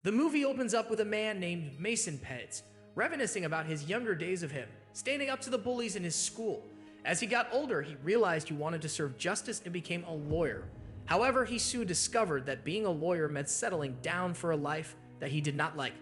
The movie opens up with a man named Mason Peds, reminiscing about his younger days of him, standing up to the bullies in his school. As he got older, he realized he wanted to serve justice and became a lawyer. However, he soon discovered that being a lawyer meant settling down for a life that he did not like.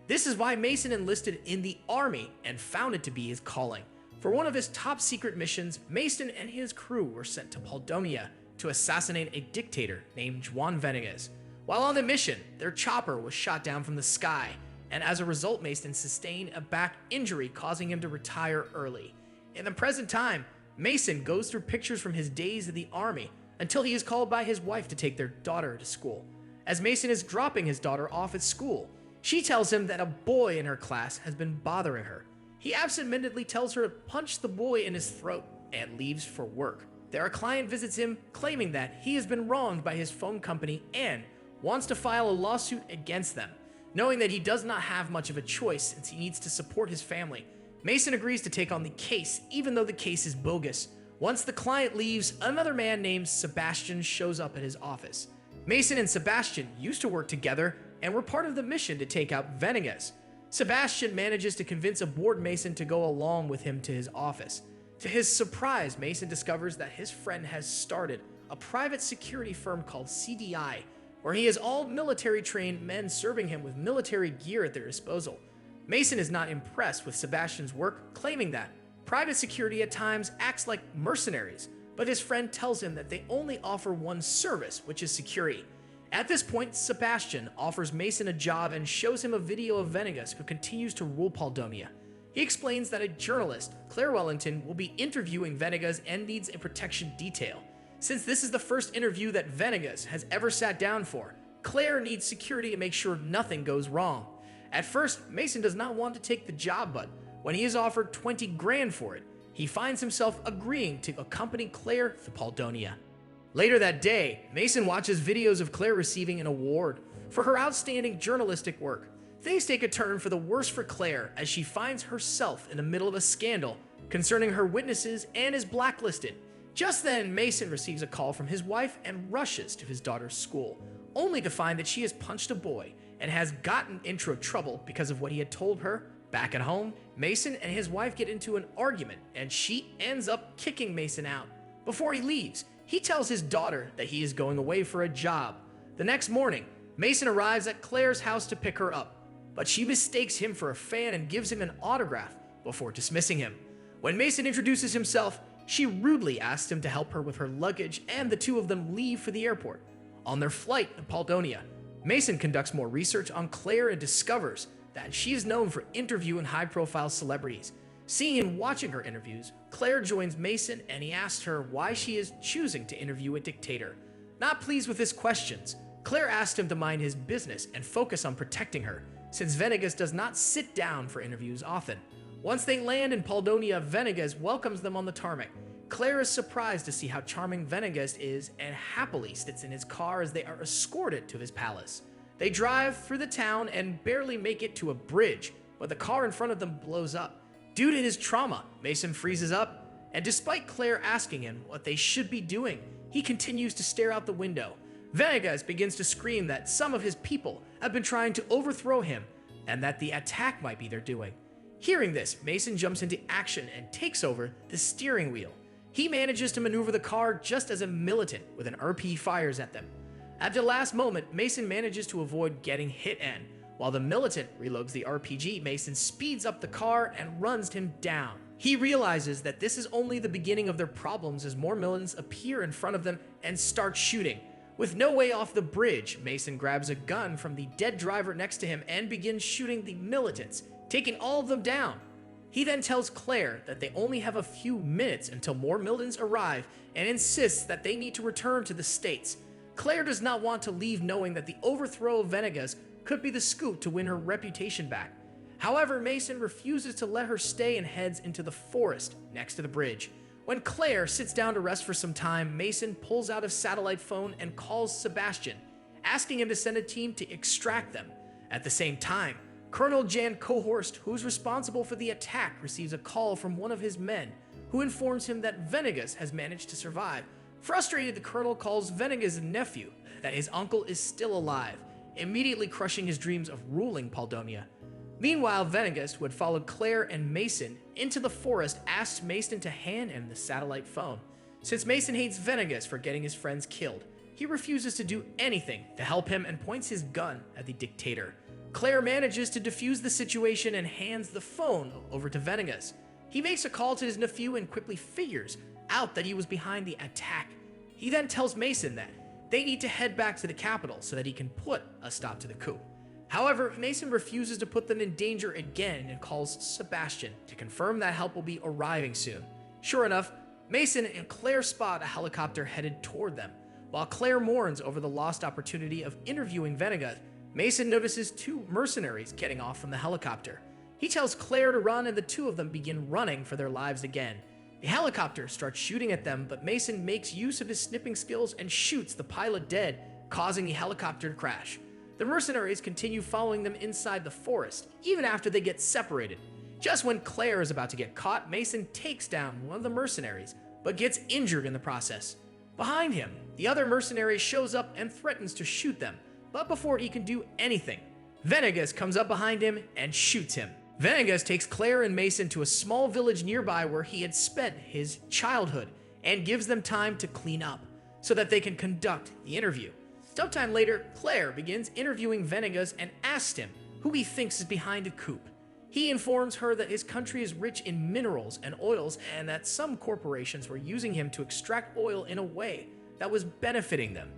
This is why Mason enlisted in the army and found it to be his calling. For one of his top secret missions, Mason and his crew were sent to Paldonia to assassinate a dictator named Juan Venegas. While on the mission, their chopper was shot down from the sky, and as a result, Mason sustained a back injury, causing him to retire early. In the present time, Mason goes through pictures from his days in the army until he is called by his wife to take their daughter to school. As Mason is dropping his daughter off at school, she tells him that a boy in her class has been bothering her. He absentmindedly tells her to punch the boy in his throat and leaves for work. There, a client visits him, claiming that he has been wronged by his phone company and wants to file a lawsuit against them. Knowing that he does not have much of a choice since he needs to support his family, Mason agrees to take on the case, even though the case is bogus. Once the client leaves, another man named Sebastian shows up at his office. Mason and Sebastian used to work together and were part of the mission to take out Venegas. Sebastian manages to convince a bored Mason to go along with him to his office. To his surprise, Mason discovers that his friend has started a private security firm called CDI, where he has all military-trained men serving him with military gear at their disposal. Mason is not impressed with Sebastian's work, claiming that private security at times acts like mercenaries, but his friend tells him that they only offer one service, which is security. At this point, Sebastian offers Mason a job and shows him a video of Venegas, who continues to rule Paldonia. He explains that a journalist, Claire Wellington, will be interviewing Venegas and needs a protection detail. Since this is the first interview that Venegas has ever sat down for, Claire needs security to make sure nothing goes wrong. At first, Mason does not want to take the job, but when he is offered 20 grand for it, he finds himself agreeing to accompany Claire to Paldonia. Later that day, Mason watches videos of Claire receiving an award for her outstanding journalistic work. Things take a turn for the worse for Claire as she finds herself in the middle of a scandal concerning her witnesses and is blacklisted. Just then, Mason receives a call from his wife and rushes to his daughter's school, only to find that she has punched a boy and has gotten into trouble because of what he had told her. Back at home, Mason and his wife get into an argument and she ends up kicking Mason out. Before he leaves, he tells his daughter that he is going away for a job. The next morning, Mason arrives at Claire's house to pick her up, but she mistakes him for a fan and gives him an autograph before dismissing him. When Mason introduces himself, she rudely asks him to help her with her luggage, and the two of them leave for the airport. On their flight to Paldonia, Mason conducts more research on Claire and discovers that she is known for interviewing high-profile celebrities. Seeing and watching her interviews, Claire joins Mason and he asks her why she is choosing to interview a dictator. Not pleased with his questions, Claire asks him to mind his business and focus on protecting her, since Venegas does not sit down for interviews often. Once they land in Paldonia, Venegas welcomes them on the tarmac. Claire is surprised to see how charming Venegas is and happily sits in his car as they are escorted to his palace. They drive through the town and barely make it to a bridge, but the car in front of them blows up. Due to his trauma, Mason freezes up, and despite Claire asking him what they should be doing, he continues to stare out the window. Venegas begins to scream that some of his people have been trying to overthrow him and that the attack might be their doing. Hearing this, Mason jumps into action and takes over the steering wheel. He manages to maneuver the car just as a militant with an RP fires at them. At the last moment, Mason manages to avoid getting hit, and while the militant reloads the RPG, Mason speeds up the car and runs him down. He realizes that this is only the beginning of their problems as more militants appear in front of them and start shooting. With no way off the bridge, Mason grabs a gun from the dead driver next to him and begins shooting the militants, taking all of them down. He then tells Claire that they only have a few minutes until more militants arrive and insists that they need to return to the States. Claire does not want to leave knowing that the overthrow of Venegas could be the scoop to win her reputation back. However, Mason refuses to let her stay and heads into the forest next to the bridge. When Claire sits down to rest for some time, Mason pulls out his satellite phone and calls Sebastian, asking him to send a team to extract them. At the same time, Colonel Jan Cohorst, who is responsible for the attack, receives a call from one of his men, who informs him that Venegas has managed to survive. Frustrated, the colonel calls Venegas' nephew that his uncle is still alive immediately crushing his dreams of ruling Poldonia. Meanwhile, Venegas, who had followed Claire and Mason into the forest, asked Mason to hand him the satellite phone. Since Mason hates Venegas for getting his friends killed, he refuses to do anything to help him and points his gun at the dictator. Claire manages to defuse the situation and hands the phone over to Venegas. He makes a call to his nephew and quickly figures out that he was behind the attack. He then tells Mason that they need to head back to the capital so that he can put a stop to the coup. However, Mason refuses to put them in danger again and calls Sebastian to confirm that help will be arriving soon. Sure enough, Mason and Claire spot a helicopter headed toward them. While Claire mourns over the lost opportunity of interviewing Venegas, Mason notices two mercenaries getting off from the helicopter. He tells Claire to run and the two of them begin running for their lives again. The helicopter starts shooting at them, but Mason makes use of his snipping skills and shoots the pilot dead, causing the helicopter to crash. The mercenaries continue following them inside the forest, even after they get separated. Just when Claire is about to get caught, Mason takes down one of the mercenaries, but gets injured in the process. Behind him, the other mercenary shows up and threatens to shoot them, but before he can do anything, Venegas comes up behind him and shoots him. Venegas takes Claire and Mason to a small village nearby where he had spent his childhood and gives them time to clean up so that they can conduct the interview. Sometime later, Claire begins interviewing Venegas and asks him who he thinks is behind the coup. He informs her that his country is rich in minerals and oils and that some corporations were using him to extract oil in a way that was benefiting them.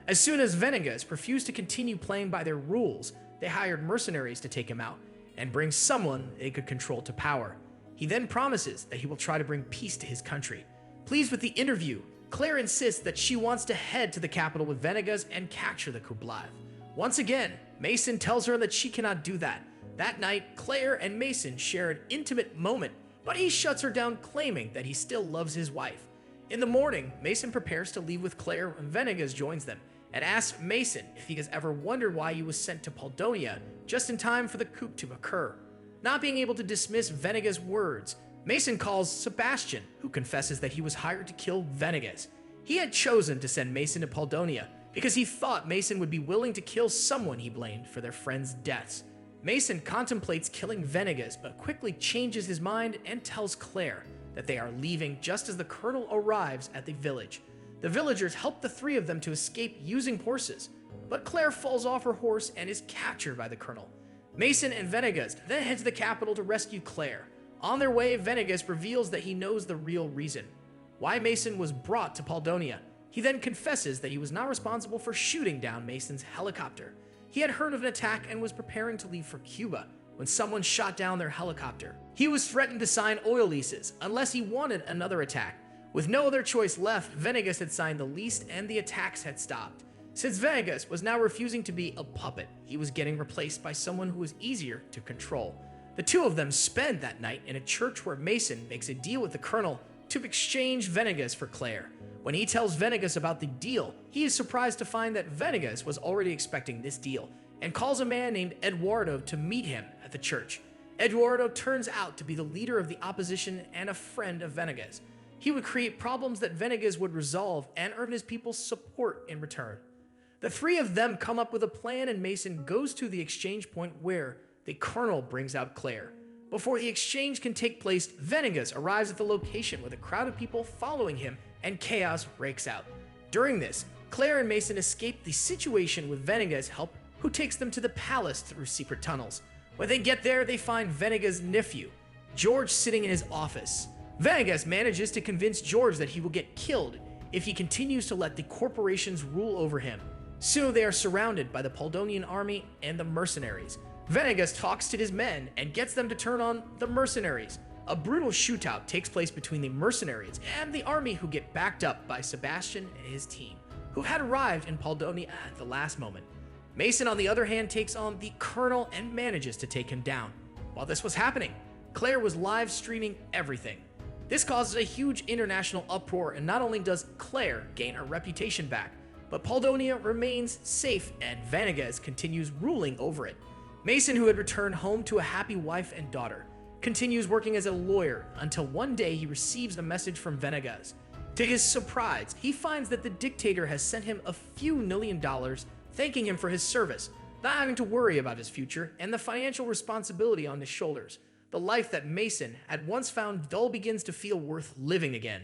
As soon as Venegas refused to continue playing by their rules, they hired mercenaries to take him out and bring someone they could control to power. He then promises that he will try to bring peace to his country. Pleased with the interview, Claire insists that she wants to head to the capital with Venegas and capture the Kublav. Once again, Mason tells her that she cannot do that. That night, Claire and Mason share an intimate moment, but he shuts her down, claiming that he still loves his wife. In the morning, Mason prepares to leave with Claire when Venegas joins them and asks Mason if he has ever wondered why he was sent to Poldonia just in time for the coup to occur. Not being able to dismiss Venegas' words, Mason calls Sebastian, who confesses that he was hired to kill Venegas. He had chosen to send Mason to Poldonia because he thought Mason would be willing to kill someone he blamed for their friends' deaths. Mason contemplates killing Venegas, but quickly changes his mind and tells Claire that they are leaving just as the colonel arrives at the village. The villagers help the three of them to escape using horses, but Claire falls off her horse and is captured by the colonel. Mason and Venegas then head to the capital to rescue Claire. On their way, Venegas reveals that he knows the real reason why Mason was brought to Poldonia. He then confesses that he was not responsible for shooting down Mason's helicopter. He had heard of an attack and was preparing to leave for Cuba when someone shot down their helicopter. He was threatened to sign oil leases unless he wanted another attack. With no other choice left, Venegas had signed the lease and the attacks had stopped. Since Venegas was now refusing to be a puppet, he was getting replaced by someone who was easier to control. The two of them spend that night in a church where Mason makes a deal with the colonel to exchange Venegas for Claire. When he tells Venegas about the deal, he is surprised to find that Venegas was already expecting this deal and calls a man named Eduardo to meet him at the church. Eduardo turns out to be the leader of the opposition and a friend of Venegas. He would create problems that Venegas would resolve and earn his people's support in return. The three of them come up with a plan and Mason goes to the exchange point where the colonel brings out Claire. Before the exchange can take place, Venegas arrives at the location with a crowd of people following him and chaos breaks out. During this, Claire and Mason escape the situation with Venegas' help, who takes them to the palace through secret tunnels. When they get there, they find Venegas' nephew, George, sitting in his office. Venegas manages to convince George that he will get killed if he continues to let the corporations rule over him. Soon they are surrounded by the Poldonian army and the mercenaries. Venegas talks to his men and gets them to turn on the mercenaries. A brutal shootout takes place between the mercenaries and the army, who get backed up by Sebastian and his team, who had arrived in Poldonia at the last moment. Mason, on the other hand, takes on the colonel and manages to take him down. While this was happening, Claire was live streaming everything. This causes a huge international uproar, and not only does Claire gain her reputation back, but Poldonia remains safe and Venegas continues ruling over it. Mason, who had returned home to a happy wife and daughter, continues working as a lawyer until one day he receives a message from Venegas. To his surprise, he finds that the dictator has sent him a few $1 million thanking him for his service, not having to worry about his future and the financial responsibility on his shoulders. The life that Mason had once found dull begins to feel worth living again.